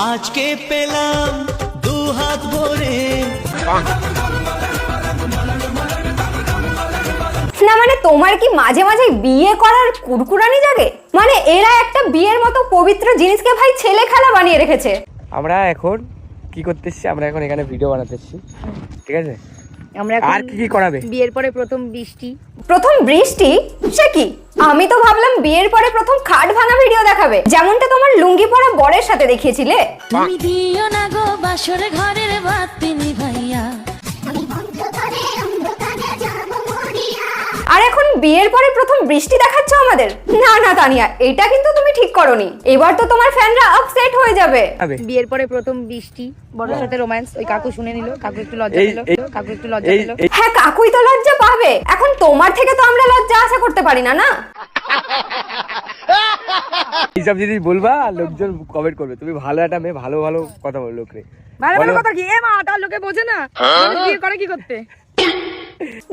আজকে পেলাম দু হাত ভরে। না মানে তোমার কি মাঝে মাঝে বিয়ে করার কুরকুরানি জাগে? মানে এরা একটা বিয়ের মতো পবিত্র জিনিসকে ভাই ছেলে খেলা বানিয়ে রেখেছে। আমরা এখন কি করতে এসেছি? আমরা এখন এখানে ভিডিও বানাতে এসেছি, ঠিক আছে? আমরা আর কি কি করাবে? বিয়ের পরে প্রথম বৃষ্টি। প্রথম বৃষ্টি? সে কি? আমি তো ভাবলাম বিয়ের পরে প্রথম খাট ভাঙা ভিডিও দেখাবে, যেমনটা তোমার লুঙ্গি পরা বরের সাথে দেখিয়েছিলে। তুমি দিও না গো বাসরে ঘরের বাতি নিভাইয়া। আর এখন বিয়ের পরে প্রথম বৃষ্টি দেখাচ্ছ আমাদের? না না তানিয়া, এটা কিন্তু তুমি ঠিক করোনি। এবার তো তোমার ফ্যানরা আপসেট হয়ে যাবে। বিয়ের পরে প্রথম বৃষ্টি, বড়ের সাথে রোম্যান্স। ওই কাকু শুনে নিল, কাকু একটু লজ্জা পেল, কাকু একটু লজ্জা পেল। হ্যাঁ, কাকুই তো লজ্জা পাবে। এখন তোমার থেকে তো আমরা লজ্জা আশা করতে পারি না, না? এইসব জিনিস বলবা, লোকজন কমেন্ট করবে তুমি ভালো একটা মেয়ে, ভালো ভালো কথা বল লোকরে। ভালো ভালো কথা কি? এ মা, তার লোকে বোঝে না মানুষ বিয়ে করে কি করতে।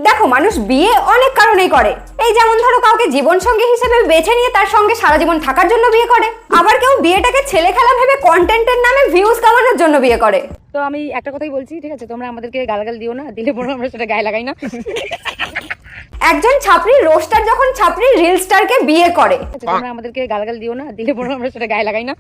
দেখো, মানুষ বিয়ে অনেক কারণেই করে। এই যেমন ধরো, কাউকে জীবন সঙ্গী হিসেবে বেছে নিয়ে তার সঙ্গে সারা জীবন থাকার জন্য বিয়ে করে। আবার কেউ বিয়েটাকে ছেলে খেলা ভেবে কন্টেন্টের নামে ভিউজ কামানোর জন্য বিয়ে করে। তো আমি একটা কথাই বলছি, ঠিক আছে? তোমরা আমাদেরকে গালাগাল দিও না, দিলে পরে আমরা সেটা গায়ে লাগাই না। একজন ছাপরি রোস্টার যখন ছাপরি রিল স্টারকে বিয়ে করে, তোমরা আমাদেরকে গালাগাল দিও না, দিলে পরে আমরা সেটা গায়ে লাগাই না।